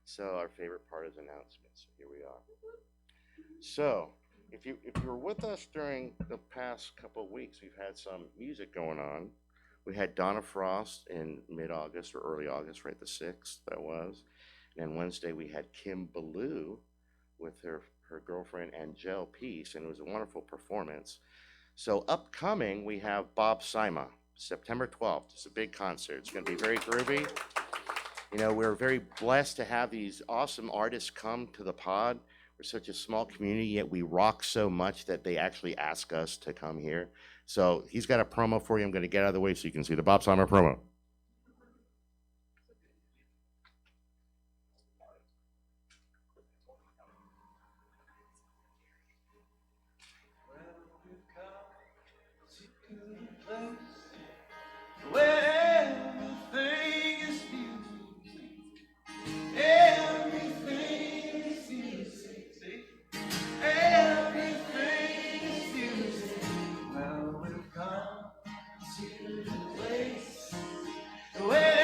So our favorite part is announcements. Here we are. So if you were with us during the past couple of weeks, we've had some music going on. We had Donna Frost in mid-August or early August, right? The 6th, that was. And then Wednesday we had Kim Ballou with her girlfriend Angel Peace, and it was a wonderful performance. So upcoming we have Bob Sima, September 12th. It's a big concert. It's going to be very groovy. You know, we're very blessed to have these awesome artists come to the pod. We're such a small community, yet we rock so much that they actually ask us to come here. So he's got a promo for you. I'm going to get out of the way so you can see the Bob Summer promo. Where everything is music, everything is music, everything is music. Well, we've come to the place where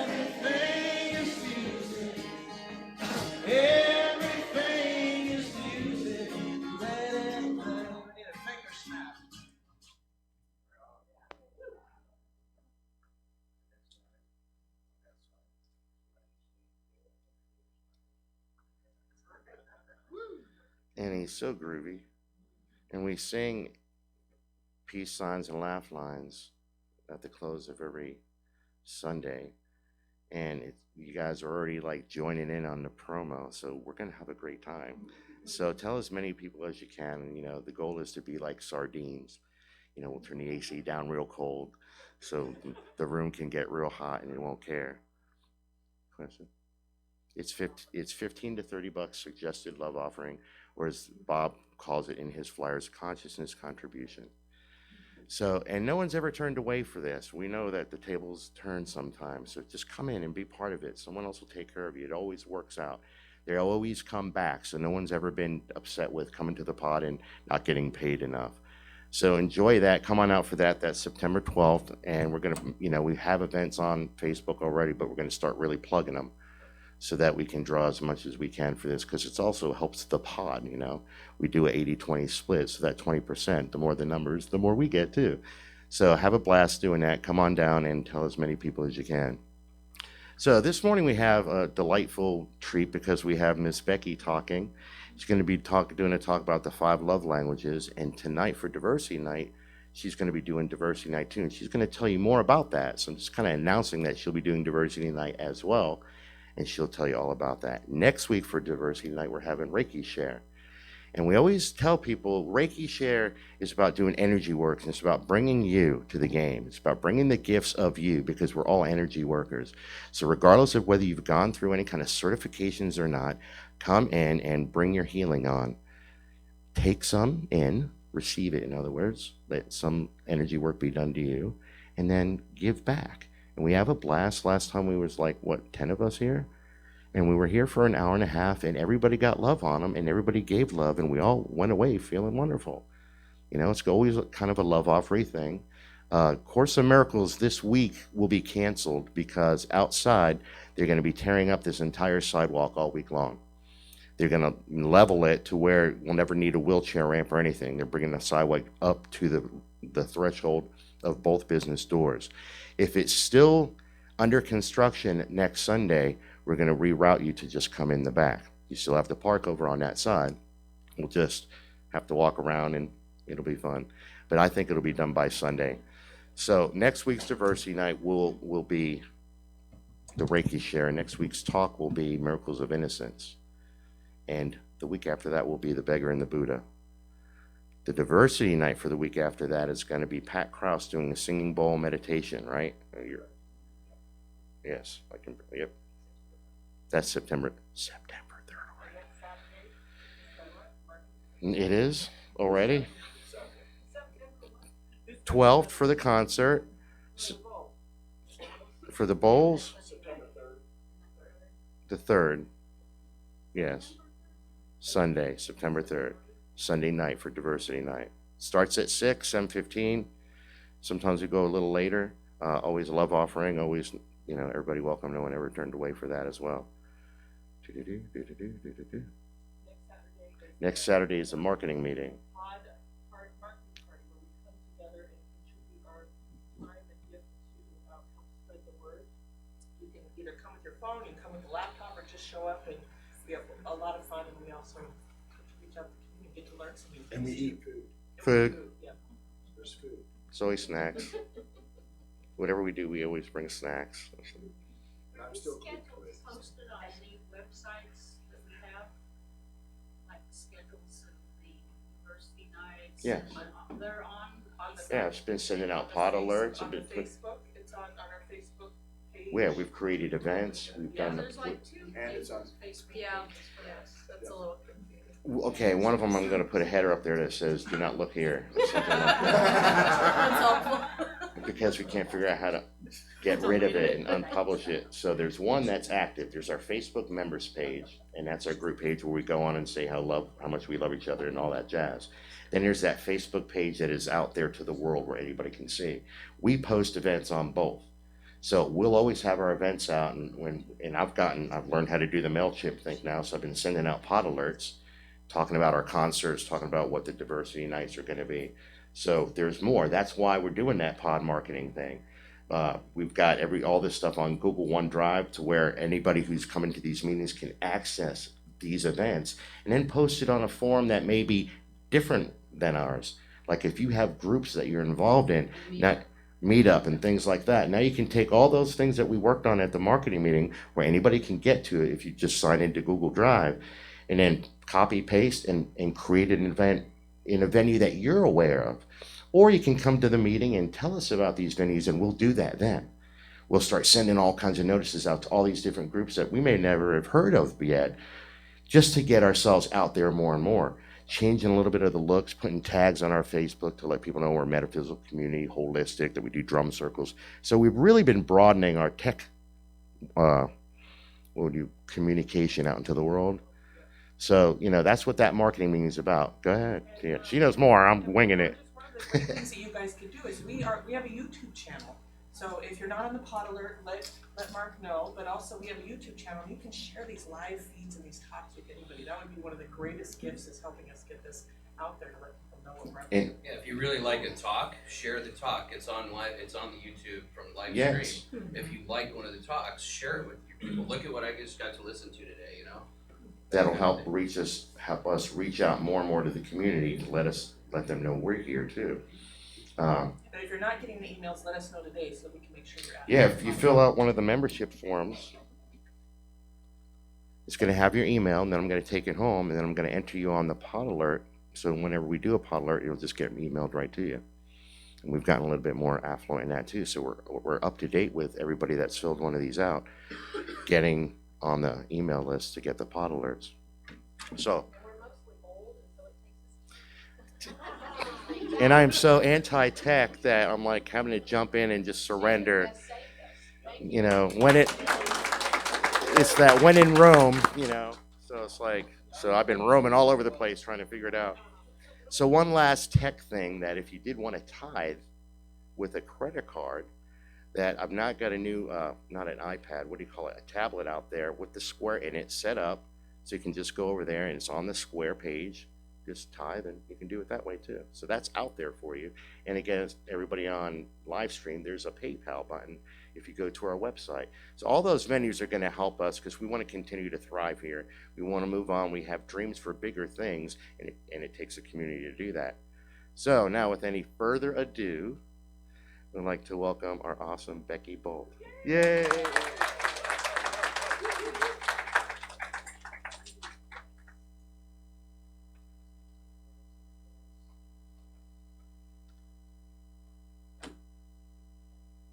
everything is music, everything is music. Let it play. We need a finger snap. And he's so groovy. And we sing peace signs and laugh lines at the close of every Sunday. And you guys are already like joining in on the promo, so we're gonna have a great time. So tell as many people as you can. You know, the goal is to be like sardines. You know, we'll turn the AC down real cold, so the room can get real hot and it won't care. Question? It's 15 to $30 suggested love offering, or as Bob calls it in his flyers, consciousness contribution. So, and no one's ever turned away for this. We know that the tables turn sometimes. So just come in and be part of it. Someone else will take care of you. It always works out. They always come back. So no one's ever been upset with coming to the pod and not getting paid enough. So enjoy that. Come on out for that. That's September 12th. And we're going to, you know, we have events on Facebook already, but we're going to start really plugging them so that we can draw as much as we can for this, because it also helps the pod. You know, we do a 80-20 split, so that 20%, the more the numbers, the more we get too. So have a blast doing that. Come on down and tell as many people as you can. So this morning we have a delightful treat because we have Miss Becky talking. She's going to be doing a talk about the 5 love languages, and tonight for diversity night she's going to be doing diversity night too, and she's going to tell you more about that. So I'm just kind of announcing that she'll be doing diversity night as well, and she'll tell you all about that. Next week for Diversity Night, we're having Reiki Share. And we always tell people Reiki Share is about doing energy work, and it's about bringing you to the game. It's about bringing the gifts of you, because we're all energy workers. So regardless of whether you've gone through any kind of certifications or not, come in and bring your healing on. Take some in, receive it, in other words, let some energy work be done to you, and then give back. And we have a blast. Last time we was like, what, 10 of us here? And we were here for an hour and a half, and everybody got love on them, and everybody gave love, and we all went away feeling wonderful. You know, it's always kind of a love offering thing. Course of Miracles this week will be canceled because outside they're going to be tearing up this entire sidewalk all week long. They're going to level it to where we'll never need a wheelchair ramp or anything. They're bringing the sidewalk up to the threshold of both business doors. If it's still under construction next Sunday, we're going to reroute you to just come in the back. You still have to park over on that side. We'll just have to walk around and it'll be fun. But I think it'll be done by Sunday. So next week's Diversity Night will be the Reiki Share. Next week's talk will be Miracles of Innocence. And the week after that will be the Beggar and the Buddha. The Diversity Night for the week after that is going to be Pat Krause doing a singing bowl meditation, right? Yes, I can. Yep. That's September 3rd already. It is already. 12th for the concert. For the bowls, the 3rd. Yes. Sunday, September 3rd. Sunday night for Diversity Night. Starts at 6, 7:15. Sometimes we go a little later. Always a love offering, always you know, everybody welcome. No one ever turned away for that as well. Next Saturday is a marketing meeting. Marketing party where we come together and contribute our time and gift to help spread the word. You can either come with your phone, you can come with a laptop, or just show up, and we have a lot of fun, and we also reach out to the community and get to learn some new things. And we eat food. Food. Yeah. There's food. It's always snacks. Whatever we do, we always bring snacks. And I'm still keeping it. Posted on any websites that we have, like schedules of the university nights. Yeah. They're on the. Yeah, it's been sending out pod alerts. On the It's been Facebook, it's on our Facebook page. yeah, we've created events. We've Yeah, done There's the. like two And it's on. Facebook Yeah. pages for Yes, this. that's a little confusing. Okay, one of them I'm going to put a header up there that says "Do not look here," or something like that. That's helpful. Because we can't figure out how to get rid of it and unpublish it. So there's one that's active. There's our Facebook members page, and that's our group page where we go on and say how much we love each other and all that jazz. Then there's that Facebook page that is out there to the world where anybody can see. We post events on both. So we'll always have our events out, and I've learned how to do the MailChimp thing now, so I've been sending out pod alerts, talking about our concerts, talking about what the diversity nights are going to be. So there's more. That's why we're doing that pod marketing thing. We've got all this stuff on Google OneDrive to where anybody who's coming to these meetings can access these events and then post it on a forum that may be different than ours. Like if you have groups that you're involved in, not meetup and things like that. Now you can take all those things that we worked on at the marketing meeting where anybody can get to it if you just sign into Google Drive and then copy, paste, and create an event in a venue that you're aware of. Or you can come to the meeting and tell us about these venues, and we'll do that then. We'll start sending all kinds of notices out to all these different groups that we may never have heard of yet, just to get ourselves out there more and more. Changing a little bit of the looks, putting tags on our Facebook to let people know we're a metaphysical community, holistic, that we do drum circles. So we've really been broadening our tech, communication out into the world. So, you know, that's what that marketing meeting is about. Go ahead. Yeah, she knows more. I'm winging it. One of the great things that you guys can do is we have a YouTube channel. So if you're not on the pod alert, let Mark know. But also we have a YouTube channel. You can share these live feeds and these talks with anybody. That would be one of the greatest gifts, is helping us get this out there to let people know what we're up to. Yeah, if you really like a talk, share the talk. It's on live. It's on the YouTube from live Yes. stream. If you like one of the talks, share it with your people. Look at what I just got to listen to today. You know. That'll help us reach out more and more to the community to let them know we're here too. And if you're not getting the emails, let us know today so we can make sure you're active. Yeah, if you fill out one of the membership forms, it's going to have your email, and then I'm going to take it home, and then I'm going to enter you on the pod alert. So whenever we do a pod alert, it'll just get emailed right to you. And we've gotten a little bit more affluent in that too. So we're up to date with everybody that's filled one of these out, getting on the email list to get the pod alerts. So, and I am so anti-tech that I'm like having to jump in and just surrender. You know, it's that when in Rome, you know. So it's like, so I've been roaming all over the place trying to figure it out. So one last tech thing, that if you did want to tithe with a credit card, that I've not got a new, not an iPad, what do you call it, a tablet out there with the Square in it set up, so you can just go over there and it's on the Square page, just tithe, and you can do it that way too. So that's out there for you. And again, everybody on live stream, there's a PayPal button if you go to our website. So all those venues are going to help us because we want to continue to thrive here. We want to move on. We have dreams for bigger things, and it takes a community to do that. So now, with any further ado, I'd like to welcome our awesome Becky Boly. Yay!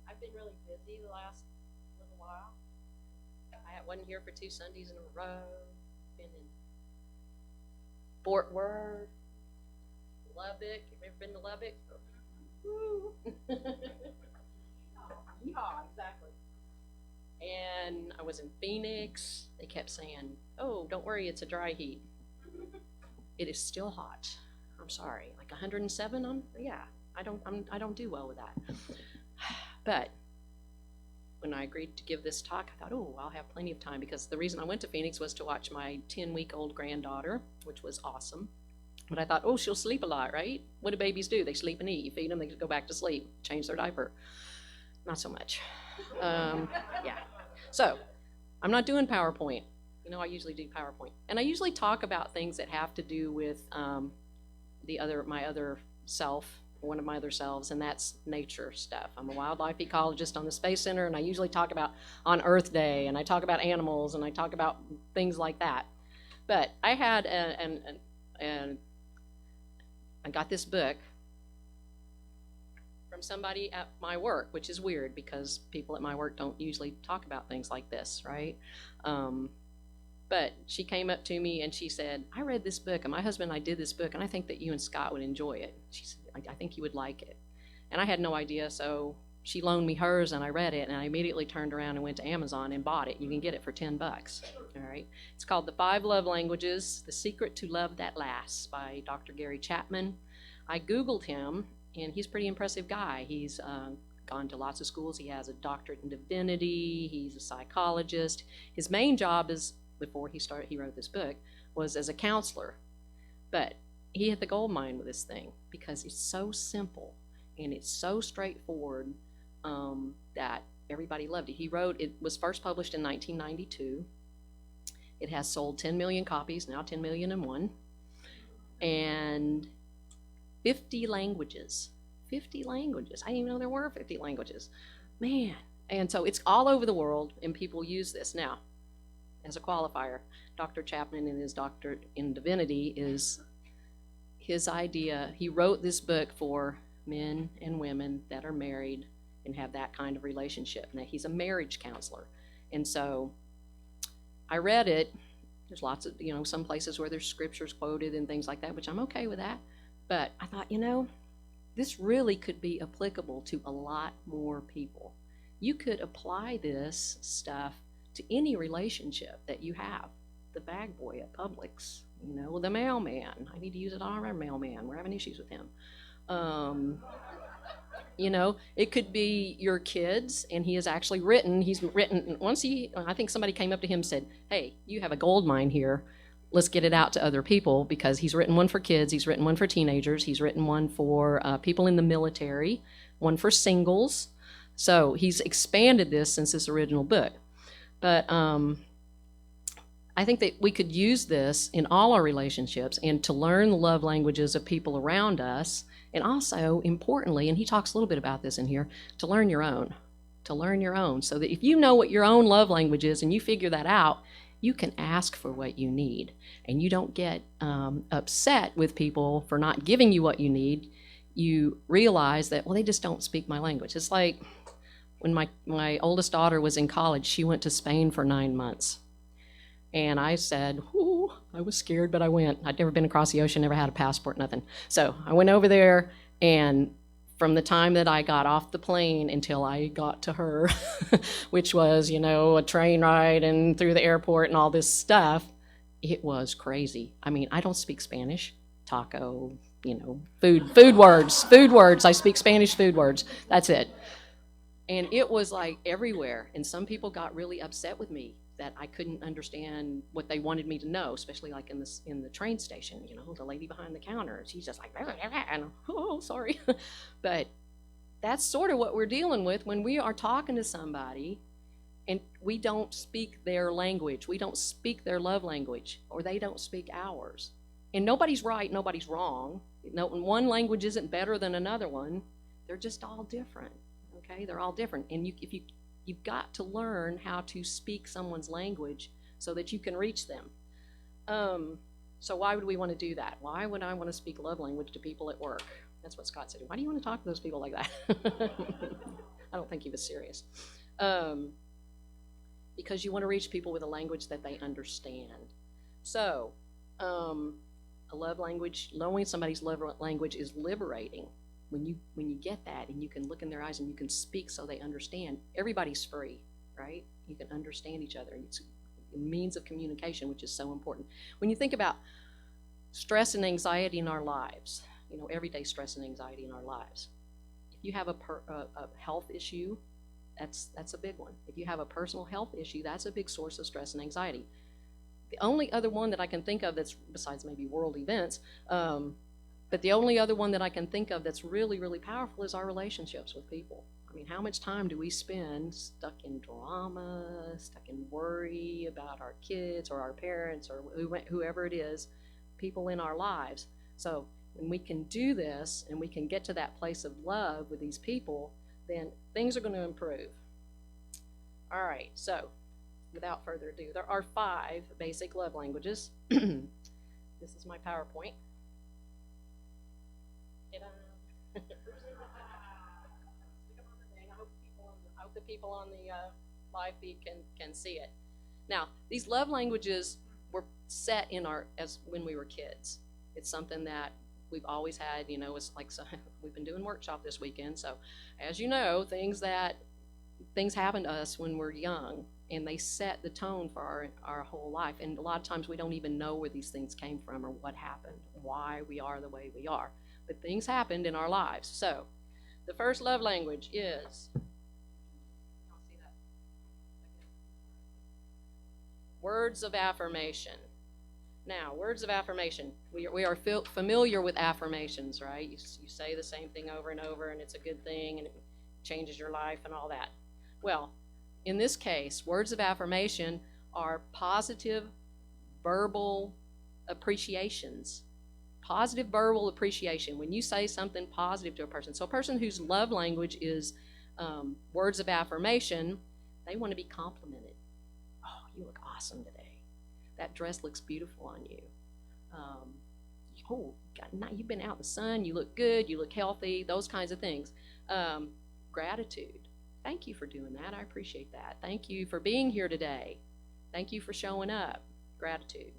I've been really busy the last little while. Wasn't here for 2 Sundays in a row. Been in Fort Worth, Lubbock. Have you ever been to Lubbock? Woo. Yeehaw, exactly. And I was in Phoenix. They kept saying, "Oh, don't worry, it's a dry heat." It is still hot. I'm sorry, like 107 on. Yeah, I don't do well with that. But when I agreed to give this talk, I thought, oh, I'll have plenty of time, because the reason I went to Phoenix was to watch my 10-week-old granddaughter, which was awesome. But I thought, oh, she'll sleep a lot, right? What do babies do? They sleep and eat. You feed them, they go back to sleep, change their diaper. Not so much. Yeah. So I'm not doing PowerPoint. You know, I usually do PowerPoint. And I usually talk about things that have to do with my other self, one of my other selves, and that's nature stuff. I'm a wildlife ecologist on the Space Center, and I usually talk about on Earth Day, and I talk about animals, and I talk about things like that. But I had I got this book from somebody at my work, which is weird because people at my work don't usually talk about things like this, right? But she came up to me and she said, I read this book, and my husband and I did this book, and I think that you and Scott would enjoy it. She said, I think you would like it. And I had no idea, so she loaned me hers, and I read it, and I immediately turned around and went to Amazon and bought it. You can get it for $10, all right? It's called The 5 Love Languages, The Secret to Love That Lasts by Dr. Gary Chapman. I Googled him, and he's a pretty impressive guy. He's gone to lots of schools. He has a doctorate in divinity. He's a psychologist. His main job is, before he wrote this book, was as a counselor. But he hit the gold mine with this thing because it's so simple and it's so straightforward that everybody loved it. It was first published in 1992. It has sold 10 million copies, now 10 million and one, and 50 languages. 50 languages. I didn't even know there were 50 languages. Man. And so it's all over the world, and people use this. Now, as a qualifier, Dr. Chapman and his doctorate in divinity is his idea. He wrote this book for men and women that are married and have that kind of relationship. Now, he's a marriage counselor. And so I read it. There's lots of, some places where there's scriptures quoted and things like that, which I'm okay with that. But I thought, this really could be applicable to a lot more people. You could apply this stuff to any relationship that you have. The bag boy at Publix, the mailman. I need to use it on our mailman. We're having issues with him. It could be your kids, and he's written, I think somebody came up to him and said, hey, you have a gold mine here. Let's get it out to other people, because he's written one for kids, he's written one for teenagers, he's written one for people in the military, one for singles. So he's expanded this since this original book. But I think that we could use this in all our relationships and to learn the love languages of people around us, and also, importantly, and he talks a little bit about this in here, to learn your own. So that if you know what your own love language is and you figure that out, you can ask for what you need, and you don't get upset with people for not giving you what you need. You realize that, they just don't speak my language. It's like when my oldest daughter was in college, she went to Spain for 9 months. And I said, I was scared, but I went. I'd never been across the ocean, never had a passport, nothing. So I went over there, and from the time that I got off the plane until I got to her, which was, a train ride and through the airport and all this stuff, it was crazy. I mean, I don't speak Spanish. Taco, food words. I speak Spanish food words. That's it. And it was like everywhere. And some people got really upset with me that I couldn't understand what they wanted me to know, especially like in the train station, the lady behind the counter. She's just like, and sorry. But that's sort of what we're dealing with when we are talking to somebody and we don't speak their language. We don't speak their love language, or they don't speak ours. And nobody's right, nobody's wrong. One language isn't better than another one. They're just all different, okay? They're all different. And you've got to learn how to speak someone's language so that you can reach them. So why would we want to do that? Why would I want to speak love language to people at work? That's what Scott said. Why do you want to talk to those people like that? I don't think he was serious. Because you want to reach people with a language that they understand. So a love language, knowing somebody's love language is liberating. When you get that and you can look in their eyes and you can speak so they understand, everybody's free, right? You can understand each other. It's a means of communication, which is so important. When you think about stress and anxiety in our lives, everyday stress and anxiety in our lives, if you have a health issue, that's a big one. If you have a personal health issue, that's a big source of stress and anxiety. The only other one that I can think of that's, besides maybe world events, but the only other one that I can think of that's really, really powerful is our relationships with people. I mean, how much time do we spend stuck in drama, stuck in worry about our kids or our parents or whoever it is, people in our lives? So when we can do this and we can get to that place of love with these people, then things are going to improve. All right, so without further ado, there are 5 basic love languages. This is my PowerPoint. I hope the people on the live feed can see it. Now, these love languages were set in as when we were kids. It's something that we've always had. You know, it's like, so we've been doing workshop this weekend. So, as you know, things happen to us when we're young, and they set the tone for our whole life. And a lot of times we don't even know where these things came from or what happened, why we are the way we are. But things happened in our lives. So the first love language is, I'll see that. Words of affirmation. Now, words of affirmation. We are familiar with affirmations, right? You say the same thing over and over, and it's a good thing, and it changes your life and all that. Well, in this case, words of affirmation are positive verbal appreciations. Positive verbal appreciation. When you say something positive to a person. So a person whose love language is words of affirmation, they want to be complimented. Oh, you look awesome today. That dress looks beautiful on you. You've been out in the sun. You look good. You look healthy. Those kinds of things. Gratitude. Thank you for doing that. I appreciate that. Thank you for being here today. Thank you for showing up. Gratitude.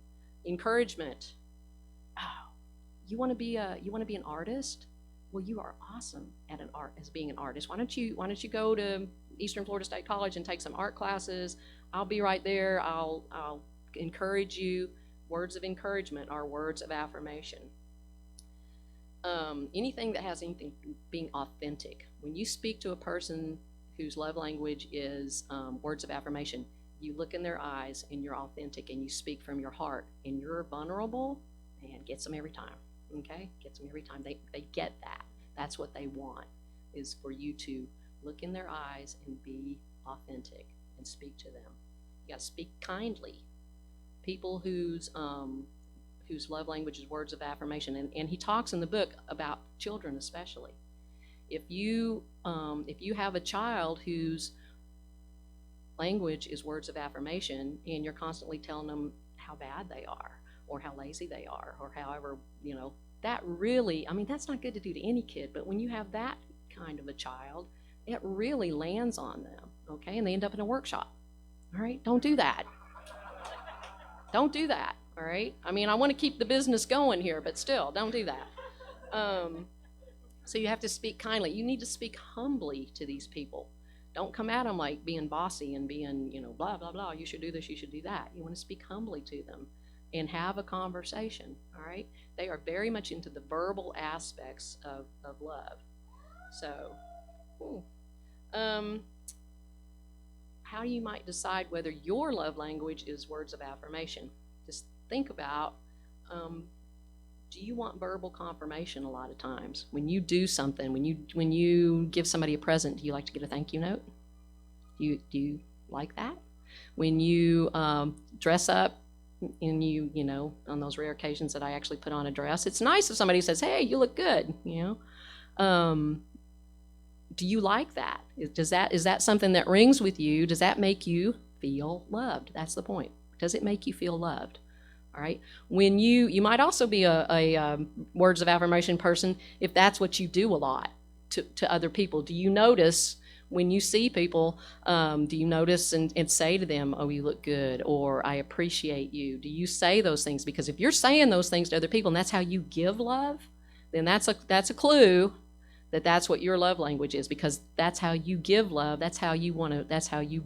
Encouragement. Oh, you want to be an artist? Well, you are awesome at as being an artist. Why don't you go to Eastern Florida State College and take some art classes? I'll be right there. I'll encourage you. Words of encouragement are words of affirmation. Anything that has anything being authentic. When you speak to a person whose love language is words of affirmation, you look in their eyes and you're authentic and you speak from your heart and you're vulnerable, and gets them every time. Okay? Gets them every time. They get that. That's what they want, is for you to look in their eyes and be authentic and speak to them. You got to speak kindly. People whose love language is words of affirmation, and he talks in the book about children especially. If you have a child whose language is words of affirmation, and you're constantly telling them how bad they are, or how lazy they are, or however, that really, that's not good to do to any kid, but when you have that kind of a child, it really lands on them, okay? And they end up in a workshop, all right? Don't do that. Don't do that, all right? I want to keep the business going here, but still, don't do that. So you have to speak kindly. You need to speak humbly to these people. Don't come at them like being bossy and being, blah, blah, blah. You should do this, you should do that. You want to speak humbly to them and have a conversation, all right? They are very much into the verbal aspects of love. So, how you might decide whether your love language is words of affirmation. Just think about, do you want verbal confirmation a lot of times? When you do something, when you give somebody a present, do you like to get a thank you note? Do you like that? When you dress up and you on those rare occasions that I actually put on a dress, it's nice if somebody says, hey, you look good, do you like that? Is that something that rings with you? Does that make you feel loved? That's the point. Does it make you feel loved? All right. When you might also be a words of affirmation person if that's what you do a lot to other people. Do you notice when you see people, do you notice and say to them, oh, you look good, or I appreciate you? Do you say those things? Because if you're saying those things to other people and that's how you give love, then that's a clue that that's what your love language is, because that's how you give love, that's how you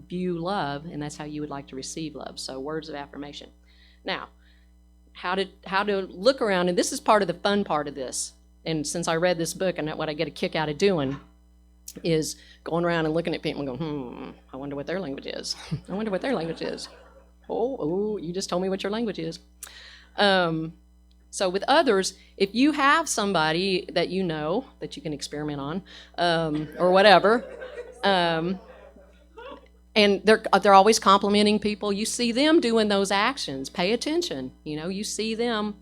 view love, and that's how you would like to receive love. So words of affirmation. Now, how to look around, and this is part of the fun part of this, and since I read this book and what I get a kick out of doing, is going around and looking at people and going, I wonder what their language is. I wonder what their language is. Oh, you just told me what your language is. So with others, if you have somebody that you know that you can experiment on, or whatever, and they're always complimenting people, you see them doing those actions, pay attention. You see them,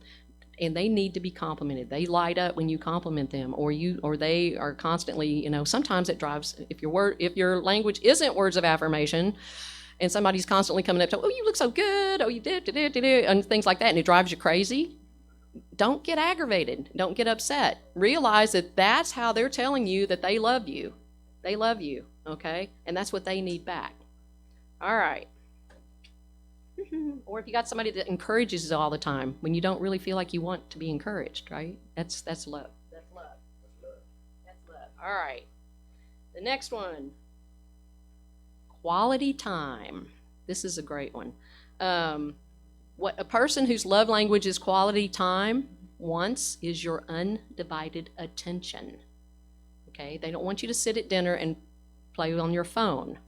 and they need to be complimented. They light up when you compliment them, or they are constantly, sometimes it drives, if your language isn't words of affirmation, and somebody's constantly coming up to, oh, you look so good, oh, you did, and things like that, and it drives you crazy. Don't get aggravated. Don't get upset. Realize that that's how they're telling you that they love you. They love you, okay? And that's what they need back. All right. Or if you got somebody that encourages you all the time when you don't really feel like you want to be encouraged, right? That's love. That's love. That's love. All right. The next one. Quality time. This is a great one. What a person whose love language is quality time wants is your undivided attention. Okay? They don't want you to sit at dinner and play on your phone.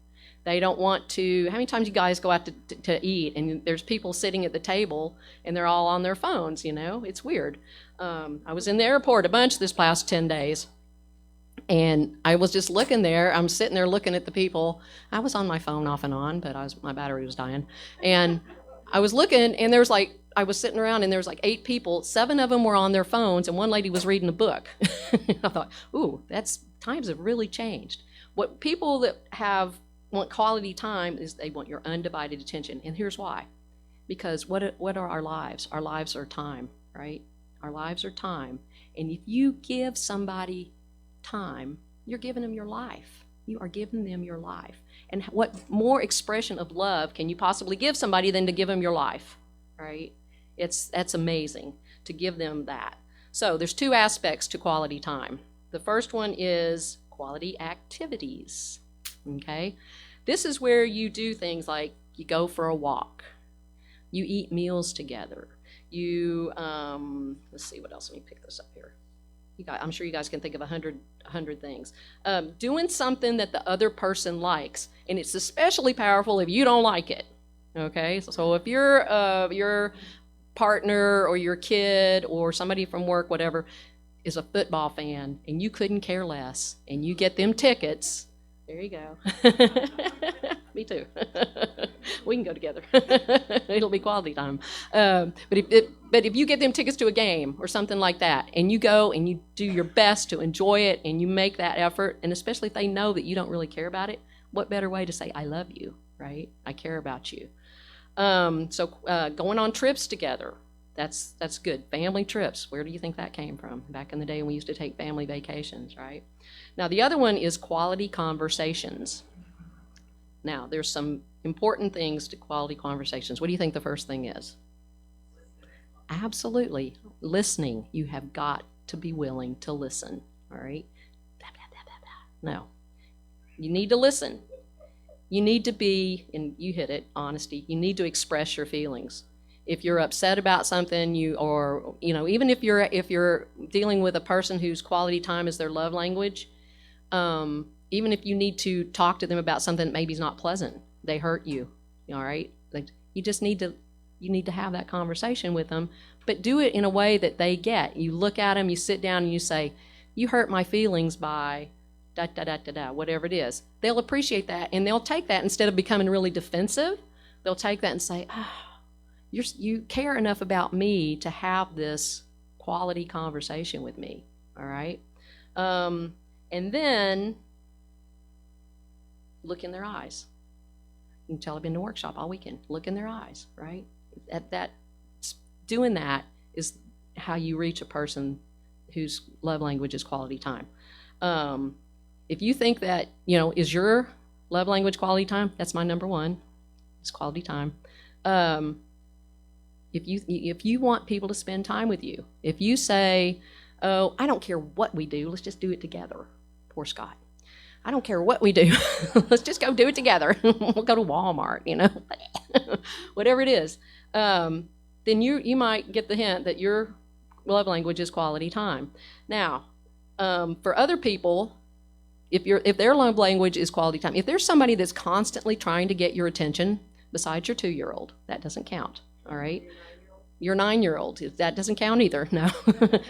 They don't want to, how many times you guys go out to eat and there's people sitting at the table and they're all on their phones, It's weird. I was in the airport a bunch this past 10 days. And I was just looking there. I'm sitting there looking at the people. I was on my phone off and on, but my battery was dying. And I was looking, and I was sitting around, and there was 8 people. 7 of them were on their phones, and one lady was reading a book. I thought, ooh, times have really changed. What people that want quality time is they want your undivided attention. And here's why. Because what are our lives? Our lives are time, right? Our lives are time. And if you give somebody time, you're giving them your life. You are giving them your life. And what more expression of love can you possibly give somebody than to give them your life, right? That's amazing to give them that. So there's 2 aspects to quality time. The first one is quality activities, okay? This is where you do things like you go for a walk, you eat meals together, you, let's see, what else? Let me pick this up here. I'm sure you guys can think of 100 things. Doing something that the other person likes, and it's especially powerful if you don't like it. Okay, so if your partner or your kid or somebody from work, whatever, is a football fan, and you couldn't care less, and you get them tickets, there you go. Me too. We can go together. It'll be quality time. But if you get them tickets to a game or something like that, and you go and you do your best to enjoy it, and you make that effort, and especially if they know that you don't really care about it, what better way to say, I love you, right? I care about you. So going on trips together, that's good. Family trips, where do you think that came from? Back in the day when we used to take family vacations, right? Now, the other one is quality conversations. Now, there's some important things to quality conversations. What do you think the first thing is? Absolutely. Listening. You have got to be willing to listen, all right? No. You need to listen. You need to be, and you hit it, honesty. You need to express your feelings. If you're upset about something, even if you're dealing with a person whose quality time is their love language, even if you need to talk to them about something that maybe is not pleasant, they hurt you, all right? You just need to have that conversation with them, but do it in a way that they get. You look at them, you sit down, and you say, you hurt my feelings by da-da-da-da-da, whatever it is. They'll appreciate that, and they'll take that instead of becoming really defensive. They'll take that and say, you care enough about me to have this quality conversation with me, all right? And then look in their eyes. You can tell I've been to workshop all weekend. Look in their eyes, right? Doing that is how you reach a person whose love language is quality time. If you think that, is your love language quality time? That's my number one. It's quality time. If you want people to spend time with you, if you say, oh, I don't care what we do, let's just do it together. Poor Scott. I don't care what we do. Let's just go do it together. We'll go to Walmart, whatever it is. Then you might get the hint that your love language is quality time. Now, for other people, if their love language is quality time, if there's somebody that's constantly trying to get your attention besides your 2-year-old, that doesn't count. All right. Your 9-year-old, that doesn't count either. No,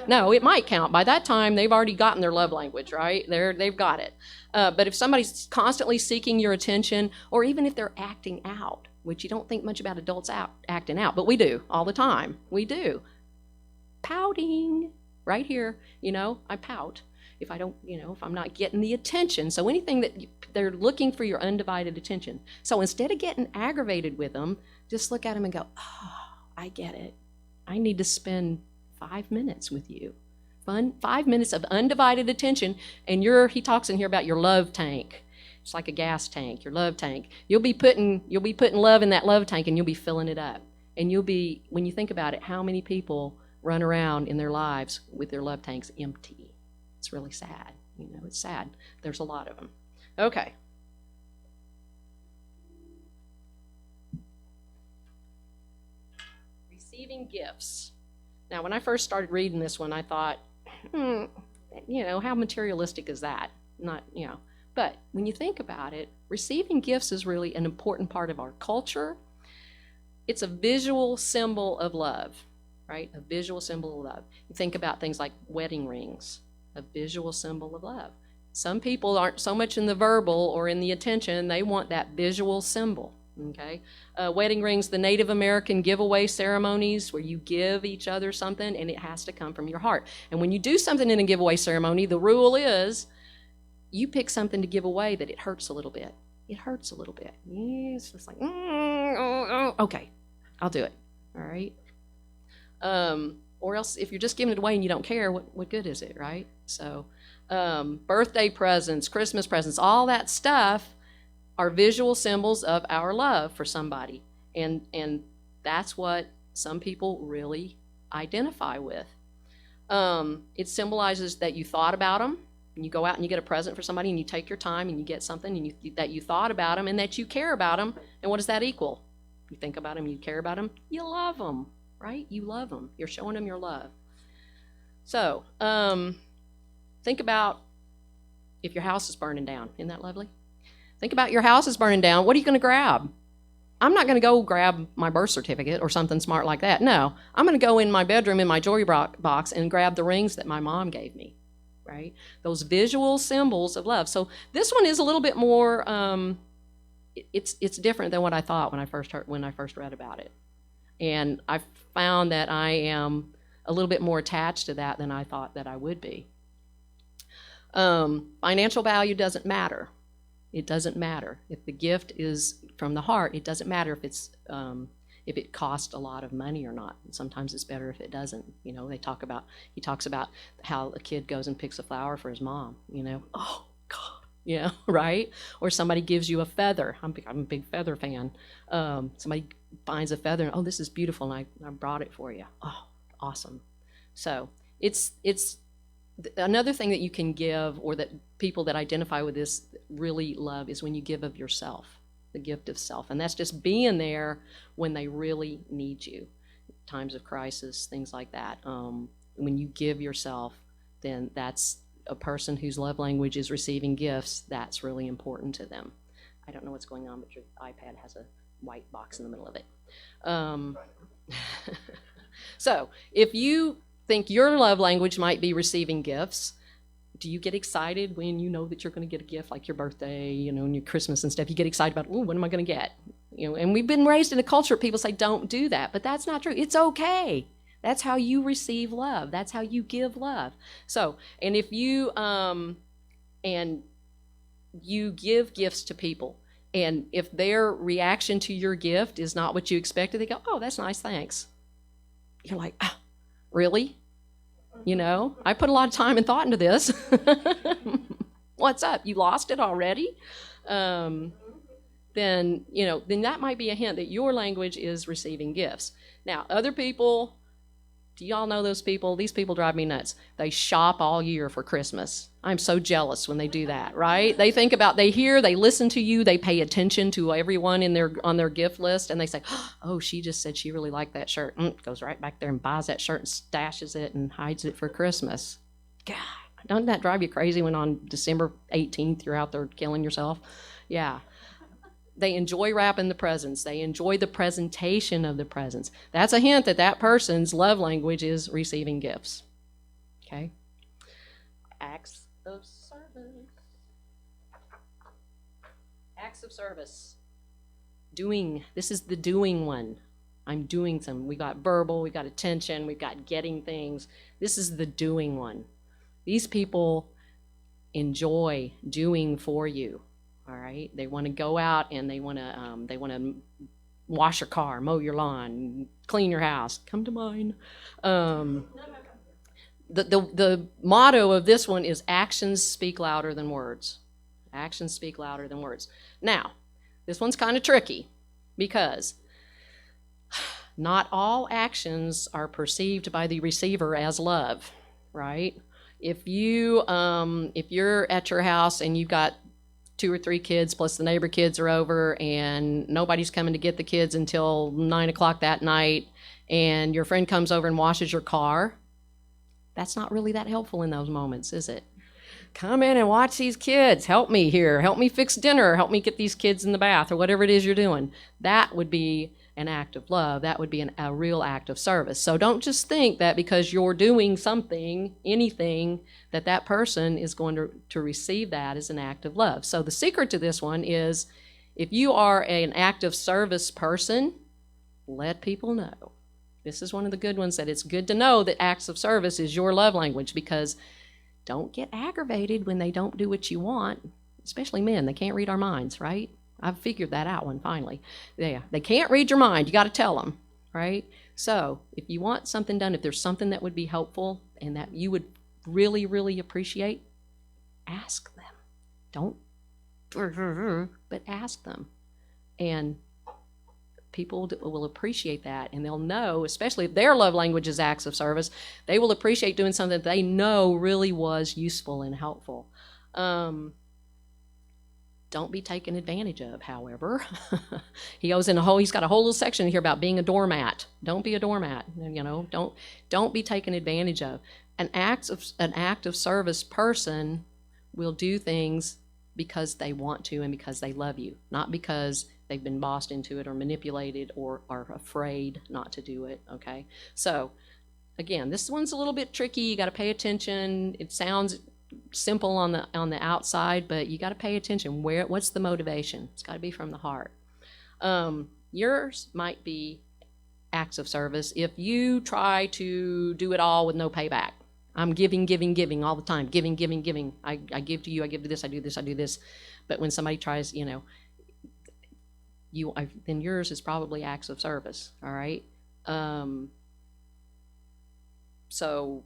no, it might count. By that time, they've already gotten their love language, right? They've got it. But if somebody's constantly seeking your attention, or even if they're acting out, which you don't think much about adults acting out, but we do all the time. We do. Pouting, right here. I pout if I don't, if I'm not getting the attention. So anything that they're looking for your undivided attention. So instead of getting aggravated with them, just look at them and go, oh, I get it. I need to spend 5 minutes with you. 5 minutes of undivided attention. And he talks in here about your love tank. It's like a gas tank, your love tank. You'll be putting love in that love tank, and you'll be filling it up. And when you think about it, how many people run around in their lives with their love tanks empty? It's really sad. It's sad. There's a lot of them. Okay. Receiving gifts. Now, when I first started reading this one, I thought, how materialistic is that? Not. But when you think about it, receiving gifts is really an important part of our culture. It's a visual symbol of love, right? A visual symbol of love. You think about things like wedding rings, a visual symbol of love. Some people aren't so much in the verbal or in the attention. They want that visual symbol, okay? Wedding rings, the Native American giveaway ceremonies where you give each other something, and it has to come from your heart. And when you do something in a giveaway ceremony, the rule is you pick something to give away that it hurts a little bit. It hurts a little bit. It's just like, okay, I'll do it. All right. Or else if you're just giving it away and you don't care, what good is it, right? So birthday presents, Christmas presents, all that stuff are visual symbols of our love for somebody. And that's what some people really identify with. It symbolizes that you thought about them. And you go out and you get a present for somebody, and you take your time and you get something, and that you thought about them and that you care about them. And what does that equal? You think about them, you care about them, you love them, right? You love them. You're showing them your love. So think about if your house is burning down. Isn't that lovely? Think about your house is burning down. What are you going to grab? I'm not going to go grab my birth certificate or something smart like that. No, I'm going to go in my bedroom in my jewelry box and grab the rings that my mom gave me. Right? Those visual symbols of love. So this one is a little bit more. It's different than what I thought when I first read about it, and I found that I am a little bit more attached to that than I thought that I would be. Financial value doesn't matter. It doesn't matter if the gift is from the heart. It doesn't matter if it costs a lot of money or not. Sometimes it's better if it doesn't. He talks about how a kid goes and picks a flower for his mom, oh God, right? Or somebody gives you a feather. I'm a big feather fan. Somebody finds a feather, and, oh, this is beautiful, and I brought it for you. Oh, awesome. So it's another thing that you can give, or that people that identify with this really love, is when you give of yourself. The gift of self. And that's just being there when they really need you. Times of crisis, things like that. When you give yourself, then that's a person whose love language is receiving gifts. That's really important to them. I don't know what's going on, but your iPad has a white box in the middle of it. So if you think your love language might be receiving gifts, do you get excited when you know that you're going to get a gift, like your birthday, and your Christmas and stuff? You get excited about, what am I going to get? And we've been raised in a culture where people say, don't do that. But that's not true. It's okay. That's how you receive love. That's how you give love. So, and if you, and you give gifts to people, and if their reaction to your gift is not what you expected, they go, oh, that's nice, thanks. You're like, ah, really? I put a lot of time and thought into this. What's up? You lost it already? Then that might be a hint that your language is receiving gifts. Now, other people, do y'all know those people? These people drive me nuts. They shop all year for Christmas. I'm so jealous when they do that, right? They think about, they listen to you, they pay attention to everyone on their gift list, and they say, oh, she just said she really liked that shirt. Goes right back there and buys that shirt and stashes it and hides it for Christmas. God, Doesn't that drive you crazy when on December 18th you're out there killing yourself? Yeah. They enjoy wrapping the presents. They enjoy the presentation of the presents. That's a hint that that person's love language is receiving gifts. Okay? Acts of service. Acts of service. Doing. This is the doing one. I'm doing some. We got verbal, we got attention, we got getting things. This is the doing one. These people enjoy doing for you. All right, they want to go out and they want to wash your car, mow your lawn, clean your house. Come to mine. The motto of this one is actions speak louder than words. Actions speak louder than words. Now, this one's kind of tricky because not all actions are perceived by the receiver as love, right? If you're at your house and you've got 2 or 3 kids plus the neighbor kids are over and nobody's coming to get the kids until 9 o'clock that night, and your friend comes over and washes your car, that's not really that helpful in those moments, is it? Come in and watch these kids. Help me here. Help me fix dinner. Help me get these kids in the bath, or whatever it is you're doing. That would be an act of love. That would be a real act of service. So don't just think that because you're doing something, anything, that person is going to receive that as an act of love. So the secret to this one is, if you are an act of service person, let people know. This is one of the good ones, that it's good to know that acts of service is your love language, because don't get aggravated when they don't do what you want, especially men. They can't read our minds, right? I've figured that out one finally. Yeah, they can't read your mind. You got to tell them, right? So if you want something done, if there's something that would be helpful and that you would really, really appreciate, ask them. Don't, but ask them. And people will appreciate that, and they'll know, especially if their love language is acts of service, they will appreciate doing something that they know really was useful and helpful. Don't be taken advantage of, however. He's got a whole little section here about being a doormat. Don't be a doormat. Don't be taken advantage of. An act of service person will do things because they want to and because they love you, not because they've been bossed into it or manipulated or are afraid not to do it. Okay, so again, this one's a little bit tricky. You got to pay attention. It sounds simple on the outside, but you got to pay attention. What's the motivation? It's got to be from the heart. Yours might be acts of service if you try to do it all with no payback. I'm giving all the time. Giving. I give to you. I give to this. I do this. I do this. But when somebody tries, then yours is probably acts of service. All right. So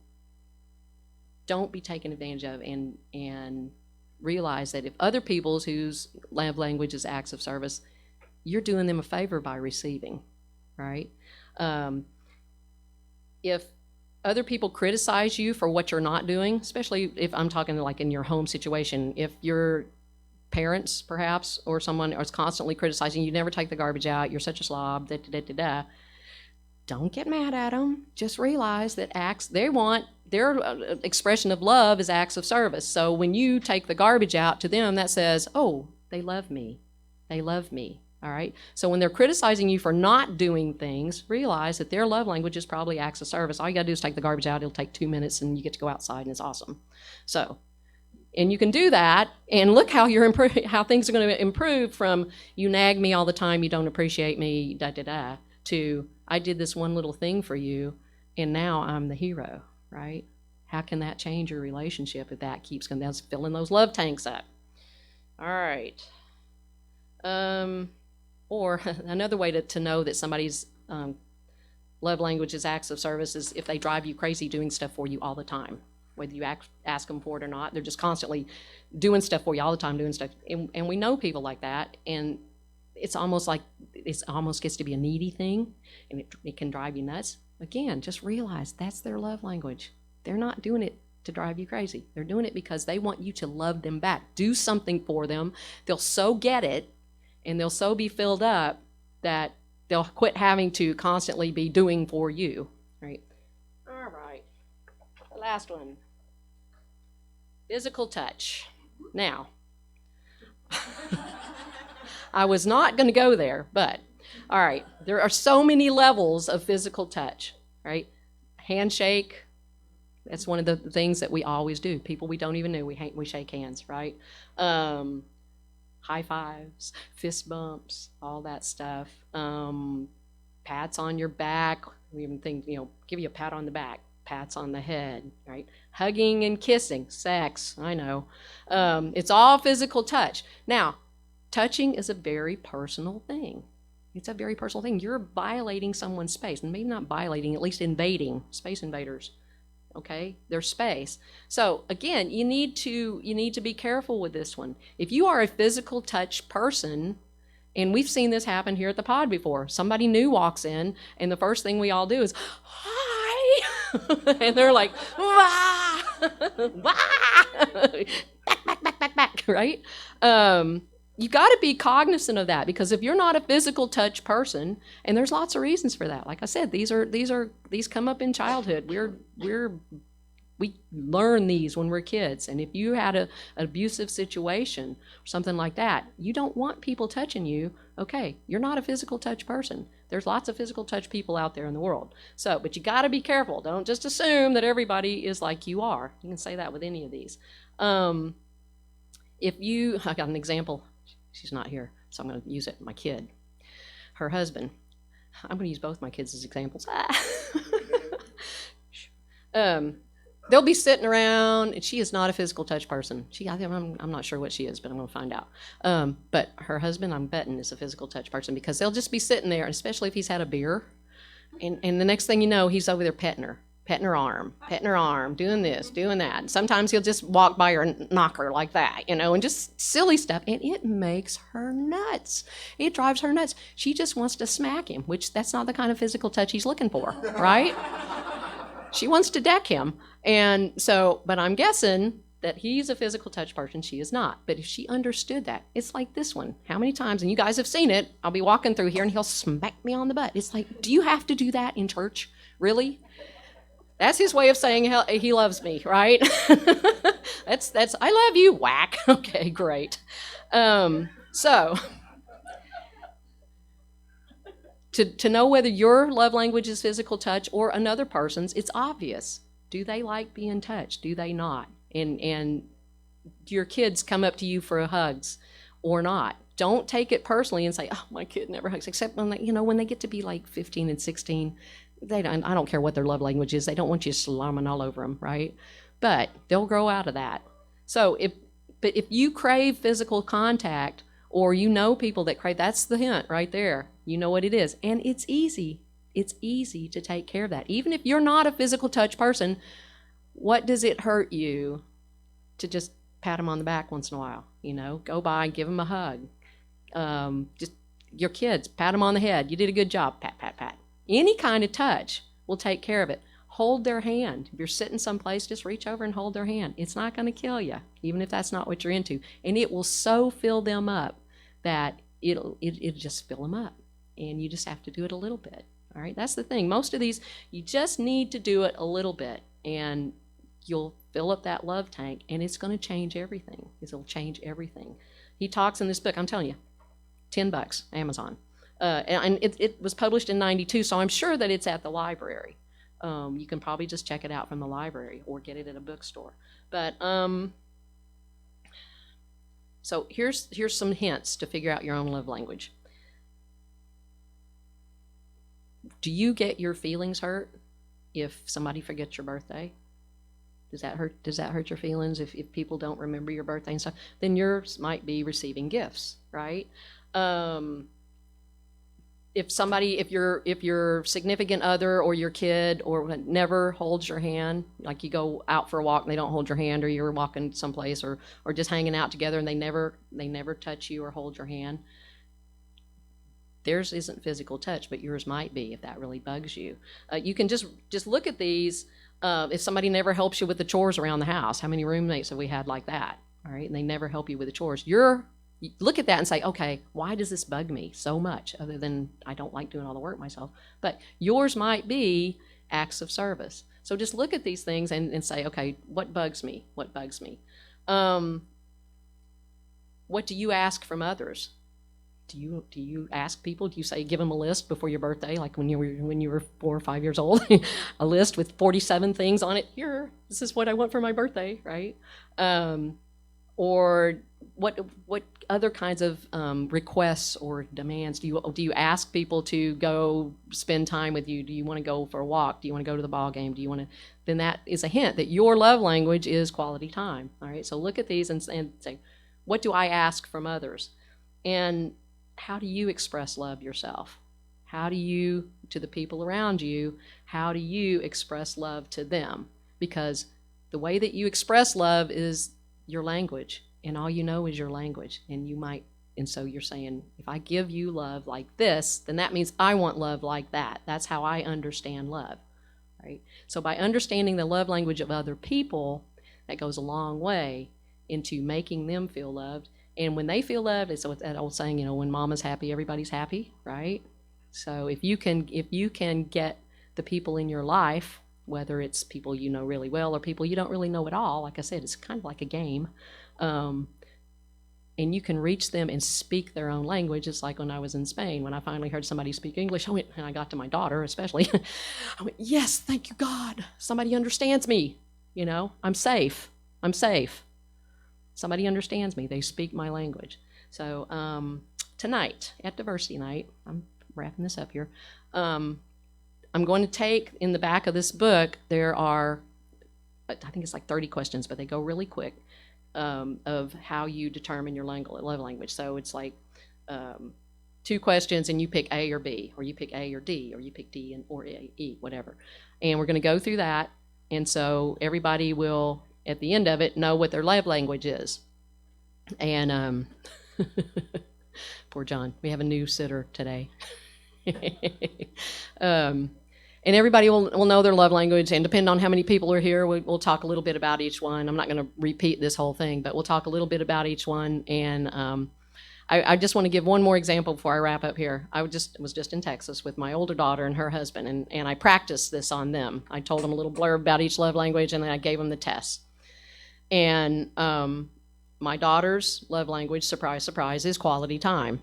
don't be taken advantage of, and realize that if other people's whose love language is acts of service, you're doing them a favor by receiving, right? If other people criticize you for what you're not doing, especially if I'm talking like in your home situation, if your parents perhaps or someone is constantly criticizing you, never take the garbage out, you're such a slob, don't get mad at them. Just realize that their expression of love is acts of service. So when you take the garbage out, to them that says, oh, they love me. They love me. All right. So when they're criticizing you for not doing things, realize that their love language is probably acts of service. All you got to do is take the garbage out. It'll take 2 minutes and you get to go outside and it's awesome. So, and you can do that and look how how things are going to improve from you nag me all the time, you don't appreciate me, to I did this one little thing for you and now I'm the hero, right? How can that change your relationship if that keeps going? That's filling those love tanks up. All right. Or another way to know that somebody's love language is acts of service is if they drive you crazy doing stuff for you all the time. Whether you ask them for it or not, they're just constantly doing stuff for you all the time, doing stuff. And we know people like that, and it's almost gets to be a needy thing, and it can drive you nuts. Again, just realize that's their love language. They're not doing it to drive you crazy. They're doing it because they want you to love them back. Do something for them. They'll so get it, and they'll so be filled up that they'll quit having to constantly be doing for you. Right? All right. The last one. Physical touch. Now, I was not going to go there, but all right, there are so many levels of physical touch, right? Handshake, that's one of the things that we always do. People we don't even know, we shake hands, right? High fives, fist bumps, all that stuff. Pats on your back. We even think, give you a pat on the back, pats on the head, right? Hugging and kissing, sex, I know. It's all physical touch. Now, touching is a very personal thing. It's a very personal thing. You're violating someone's space, and maybe not violating, at least invading, space invaders. Okay, their space. So again, you need to be careful with this one. If you are a physical touch person, and we've seen this happen here at the pod before, somebody new walks in, and the first thing we all do is, hi, and they're like, wah, wah, back, right? You got to be cognizant of that, because if you're not a physical touch person, and there's lots of reasons for that. Like I said, these come up in childhood. We learn these when we're kids, and if you had an abusive situation or something like that, you don't want people touching you. Okay, you're not a physical touch person. There's lots of physical touch people out there in the world. So, but you got to be careful. Don't just assume that everybody is like you are. You can say that with any of these. I got an example. She's not here, so I'm going to use it. My kid, her husband. I'm going to use both my kids as examples. They'll be sitting around, and she is not a physical touch person. I'm not sure what she is, but I'm going to find out. But her husband, I'm betting, is a physical touch person, because they'll just be sitting there, especially if he's had a beer, and the next thing you know, he's over there petting her arm, doing this, doing that. And sometimes he'll just walk by her and knock her like that, and just silly stuff. And it makes her nuts. It drives her nuts. She just wants to smack him, which that's not the kind of physical touch he's looking for, right? She wants to deck him. And so, but I'm guessing that he's a physical touch person. She is not. But if she understood that, it's like this one. How many times, and you guys have seen it, I'll be walking through here and he'll smack me on the butt. It's like, do you have to do that in church? Really? That's his way of saying he loves me, right? that's I love you, whack. Okay, great. So to know whether your love language is physical touch or another person's, it's obvious. Do they like being touched? Do they not? And do your kids come up to you for hugs or not? Don't take it personally and say, oh, my kid never hugs, except when they get to be like 15 and 16. I don't care what their love language is. They don't want you slamming all over them, right? But they'll grow out of that. So if you crave physical contact, or people that crave, that's the hint right there. You know what it is. And it's easy. It's easy to take care of that. Even if you're not a physical touch person, what does it hurt you to just pat them on the back once in a while? Go by and give them a hug. Just your kids, pat them on the head. You did a good job. Pat, pat, pat. Any kind of touch will take care of it. Hold their hand. If you're sitting someplace, just reach over and hold their hand. It's not going to kill you, even if that's not what you're into. And it will so fill them up that it'll just fill them up. And you just have to do it a little bit. All right, that's the thing. Most of these, you just need to do it a little bit, and you'll fill up that love tank, and it's going to change everything. It'll change everything. He talks in this book, I'm telling you, $10, Amazon. And it was published in 92, so I'm sure that it's at the library. You can probably just check it out from the library or get it at a bookstore. But so here's some hints to figure out your own love language. Do you get your feelings hurt if somebody forgets your birthday? Does that hurt your feelings if people don't remember your birthday and stuff? Then yours might be receiving gifts, right? If your significant other or your kid or never holds your hand, like you go out for a walk and they don't hold your hand, or you're walking someplace or just hanging out together and they never touch you or hold your hand, theirs isn't physical touch, but yours might be if that really bugs you. You can just look at these. If somebody never helps you with the chores around the house, how many roommates have we had like that? All right, and they never help you with the chores. You look at that and say, okay, why does this bug me so much, other than I don't like doing all the work myself? But yours might be acts of service. So just look at these things and say, okay, what bugs me? What bugs me? What do you ask from others? Do you ask people? Do you say give them a list before your birthday, like when you were 4 or 5 years old, a list with 47 things on it? Here, this is what I want for my birthday, right? Or what other kinds of requests or demands do you ask people to go spend time with you? Do you want to go for a walk? Do you want to go to the ball game? Do you want to? Then that is a hint that your love language is quality time. All right. So look at these and say, what do I ask from others? And how do you express love yourself? How do you, to the people around you, how do you express love to them? Because the way that you express love is your language, and all you know is your language. And so you're saying, if I give you love like this, then that means I want love like that. That's how I understand love, right? So by understanding the love language of other people, that goes a long way into making them feel loved. And when they feel loved, it's that old saying, when mama's happy, everybody's happy, right? So if you can get the people in your life, whether it's people you know really well or people you don't really know at all, like I said, it's kind of like a game, and you can reach them and speak their own language. It's like when I was in Spain, when I finally heard somebody speak English, and I got to my daughter especially, I went, yes, thank you, God. Somebody understands me. I'm safe. Somebody understands me. They speak my language. So tonight, at Diversity Night, I'm wrapping this up here, I'm going to take, in the back of this book, there are, I think it's like 30 questions, but they go really quick, of how you determine your love language. So it's like 2 questions, and you pick A or B, or you pick A or D, or you pick D or E, whatever. And we're going to go through that, and so everybody will, at the end of it, know what their love language is. And poor John, we have a new sitter today. And everybody will know their love language, and depending on how many people are here, we'll talk a little bit about each one. I'm not going to repeat this whole thing, but we'll talk a little bit about each one. And I just want to give one more example before I wrap up here. I was just in Texas with my older daughter and her husband, and I practiced this on them. I told them a little blurb about each love language, and then I gave them the test. And my daughter's love language, surprise, surprise, is quality time.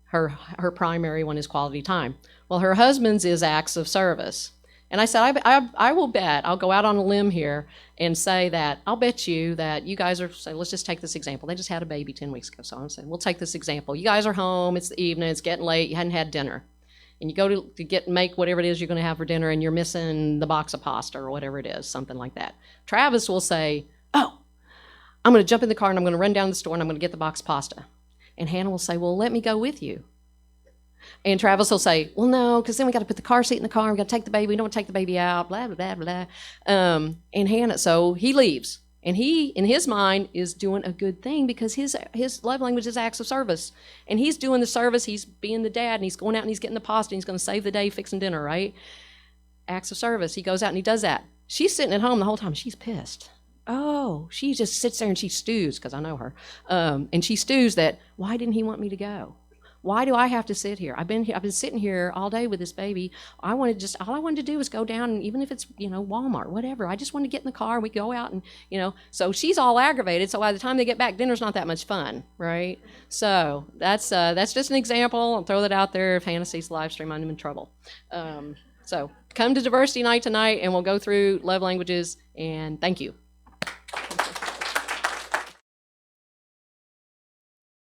Her primary one is quality time. Well, her husband's is acts of service. And I said, I will bet, I'll go out on a limb here and say that, I'll bet you that you guys are, say, let's just take this example. They just had a baby 10 weeks ago, so I'm saying, we'll take this example. You guys are home, it's the evening, it's getting late, you hadn't had dinner. And you go to make whatever it is you're going to have for dinner, and you're missing the box of pasta or whatever it is, something like that. Travis will say, oh, I'm going to jump in the car and I'm going to run down to the store and I'm going to get the box of pasta. And Hannah will say, well, let me go with you. And Travis will say, well, no, because then we got to put the car seat in the car. We got to take the baby. We don't want to take the baby out, blah, blah, blah, blah. And Hannah, so he leaves. And he, in his mind, is doing a good thing because his love language is acts of service. And he's doing the service. He's being the dad, and he's going out and he's getting the pasta, and he's going to save the day fixing dinner, right? Acts of service. He goes out and he does that. She's sitting at home the whole time. She's pissed. Oh, she just sits there and she stews, because I know her. And she stews that, why didn't he want me to go? Why do I have to sit here? I've been sitting here all day with this baby. All I wanted to do was go down, and even if it's, Walmart, whatever. I just want to get in the car, we go out and, so she's all aggravated. So by the time they get back, dinner's not that much fun, right? So that's just an example. I'll throw that out there. If Hannah sees the live stream, I'm in trouble. So come to Diversity Night tonight, and we'll go through love languages, and thank you.